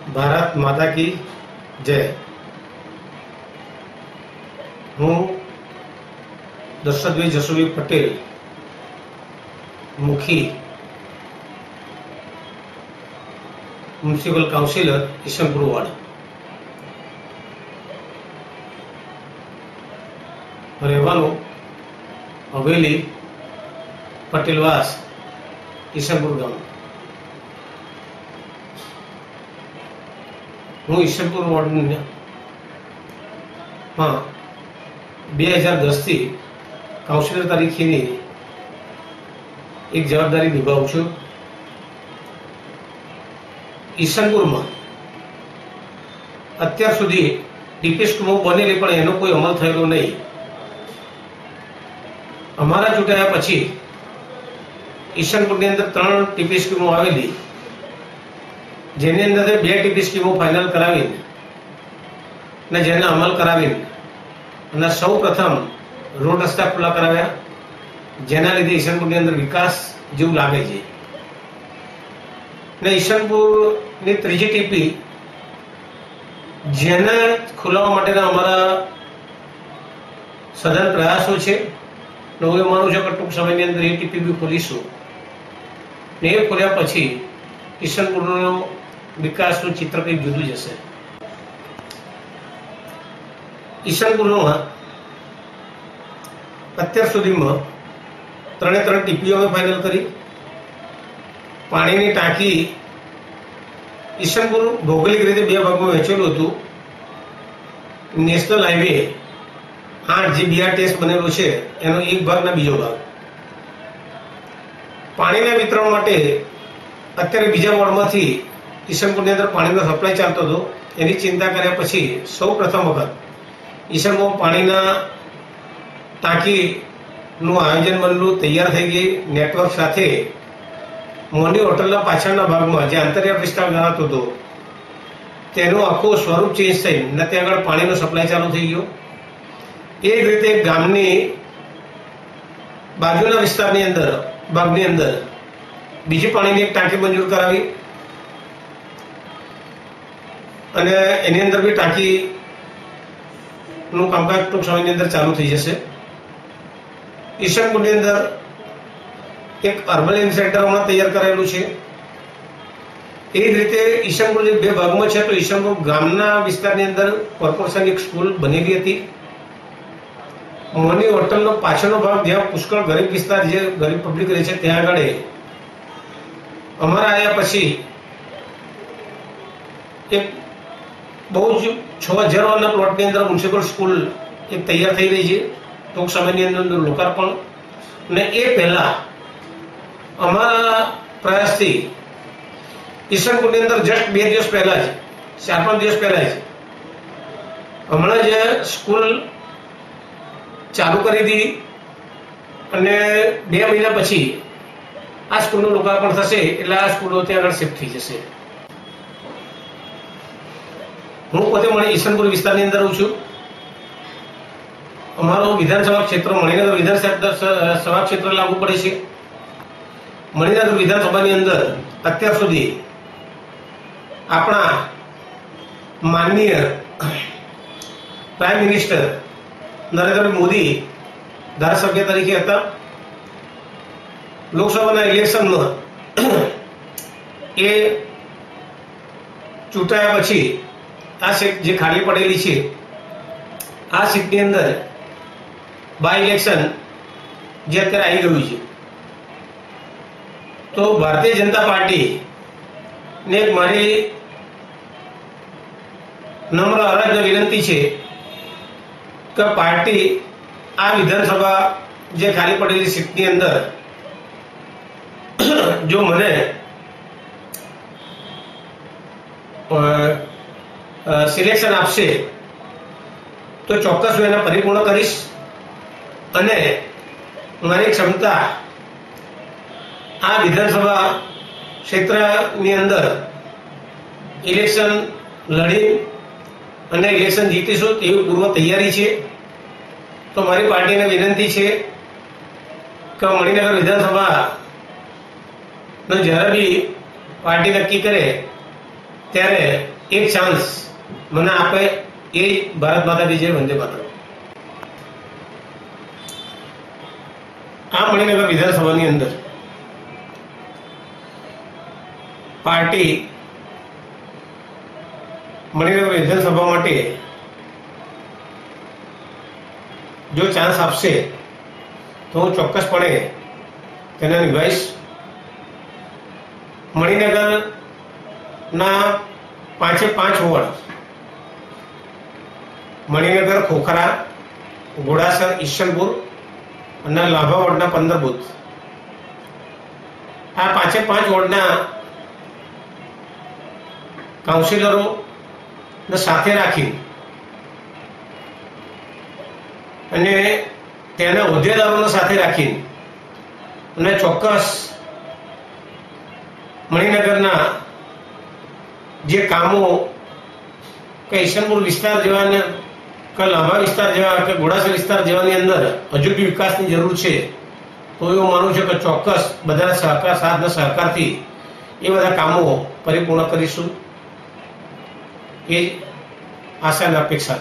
ભારત માતા કી જય। હું દશરથભાઈ જસુભાઈ પટેલ, મુખી મ્યુનિસિપલ કાઉન્સિલર ઈસનપુર વોર્ડ, રહેવાનું હવેલી પટેલવાસ ઈસનપુર ગામ। હું ઈસનપુર વોર્ડમાં 2010 થી કાઉન્સિલર તરીકેની એક જવાબદારી નિભાવું છું। ઈસનપુરમાં અત્યાર સુધી ટીપી સ્કીમો બનેલી પણ એનો કોઈ અમલ થયેલો નહીં। અમારા ચૂંટાયા પછી ઈસનપુરની અંદર 3 ટીપી સ્કીમો આવેલી, જેની અંદર 2 ટીપી સ્કીમો ફાઇનલ કરાવીને ને જેને અમલ કરાવીને અને સૌ પ્રથમ રોડ રસ્તા ખુલ્લા કરાવ્યા, જેના લીધે ઈસનપુરની અંદર વિકાસ જેવું લાગે છે। ને ઈસનપુરની 3જી ટીપી જેને ખોલાવવા માટેના અમારા સઘન પ્રયાસો છે। હું એવું માનું છું કે ટૂંક સમયની અંદર એ ટીપી બી ખોલીશું ને એ ખોલ્યા પછી ઈસનપુરનો વિકાસનું ચિત્ર કંઈક જુદું જશે। ઈસનપુરમાં અત્યાર સુધીમાં 3 ટીપીઓ અમે ફાઇનલ કરી। પાણીની ટાંકી ઈસનપુર ભૌગોલિક રીતે 2 ભાગમાં વહેંચેલું હતું। નેશનલ હાઈવે 8 જે BRTS બનેલો છે એનો એક ભાગ ને બીજો ભાગ। પાણીના વિતરણ માટે અત્યારે બીજા વોર્ડમાંથી ઈસનપુરની અંદર પાણીનો સપ્લાય ચાલતો હતો। એની ચિંતા કર્યા પછી સૌ પ્રથમ વખત ઈસનપુર પાણીના ટાંકીનું આયોજન બનેલું, તૈયાર થઈ ગઈ નેટવર્ક સાથે। મોની હોટલના પાછળના ભાગમાં જે આંતરિયાળ વિસ્તાર ગણાતો હતો તેનું આખું સ્વરૂપ ચેન્જ થઈને ત્યાં આગળ પાણીનો સપ્લાય ચાલુ થઈ ગયો। એ જ રીતે ગામની બાજુના વિસ્તારની અંદર ભાગની અંદર બીજી પાણીની એક ટાંકી મંજૂર કરાવી અને એની અંદર બી ટાંકીનું કામકાજ ટૂંક સમયની અંદર ચાલુ થઈ જશે। ઈસનપુરની અંદર એક અર્બન હેલ્થ સેન્ટર હમણાં તૈયાર કરાયેલું છે। એ જ રીતે ઈસનપુર જે 2 ભાગમાં છે તો ઈસનપુર ગામના વિસ્તારની અંદર કોર્પોરેશન એક સ્કૂલ બનેલી હતી। મોની હોટલનો પાછળનો ભાગ જ્યાં પુષ્કળ ગરીબ વિસ્તાર જે ગરીબ પબ્લિક રહે છે ત્યાં આગળ અમારા આવ્યા પછી એક બહુ જ 6000 વાળના પ્લોટની અંદર મ્યુનિસિપલ સ્કૂલ એક તૈયાર થઈ રહી છે, ટૂંક સમયની અંદર લોકાર્પણ। ને એ પહેલા અમારા પ્રયાસથી ઈસનપુરની અંદર જસ્ટ 2 દિવસ પહેલા જ 4-5 દિવસ પહેલા જ હમણાં જે સ્કૂલ ચાલુ કરી દીધી અને 2 મહિના પછી આ સ્કૂલનું લોકાર્પણ થશે એટલે આ સ્કૂલો ત્યાં આગળ શિફ્ટ થઈ જશે। હું પોતે ઈસનપુર વિસ્તારની અંદર રહું છું। અમારો વિધાનસભા ક્ષેત્ર મણિનગર વિધાનસભા ક્ષેત્ર લાગુ પડે છે। મણિનગર વિધાનસભાની અંદર અત્યાર સુધી આપણા માનનીય પ્રાઇમ મિનિસ્ટર નરેન્દ્ર મોદી ધારાસભ્ય તરીકે હતા। લોકસભાના ઇલેક્શનમાં એ ચૂંટાયા પછી આ સીટ જે ખાલી પડેલી છે આ સીટની અંદર બાય ઇલેક્શન જે અત્યારે આવી ગયું છે તો ભારતીય જનતા પાર્ટી ને મારી નમ્ર અરજ વિનંતી છે કે પાર્ટી આ વિધાનસભા જે ખાલી પડેલી સીટની અંદર જો મને સિલેક્શન આપશે તો ચોક્કસ હું એને પરિપૂર્ણ કરીશ અને મારી ક્ષમતા આ વિધાનસભા ક્ષેત્રની અંદર ઇલેક્શન લડી અને ઇલેક્શન જીતીશું તેવી પૂર્વ તૈયારી છે। તો મારી પાર્ટીને વિનંતી છે કે મણિનગર વિધાનસભાનો જ્યારે બી પાર્ટી નક્કી કરે ત્યારે એક ચાન્સ મને આપે એ ભારત માતા કી જય, વંદે માતરમ. આ મણિનગર વિધાનસભાની અંદર પાર્ટી મણિનગર વિધાનસભા માટે જો ચાન્સ આપશે તો હું ચોક્કસપણે તેને નિભાવીશ. મણિનગરના 5 વોર્ડ મણિનગર, ખોખરા, ઘોડાસર, ઈશનપુર અને લાભા વોર્ડના 15 બૂથ. આ 5 વોર્ડના કાઉન્સિલરોને સાથે રાખી અને તેના હોદ્દેદારોને સાથે રાખી અને ચોક્કસ મણિનગરના જે કામો કે ઈશનપુર વિસ્તાર જેવા કે લાંબા વિસ્તાર જેવા કે ઘોડાસર વિસ્તાર જેવાની અંદર હજુ બી વિકાસની જરૂર છે, તો એવું માનું છું કે ચોક્કસ બધાના સહકાર, સાથ અને સહકારથી એ બધા કામો પરિપૂર્ણ કરીશું, એ આશા અને અપેક્ષા.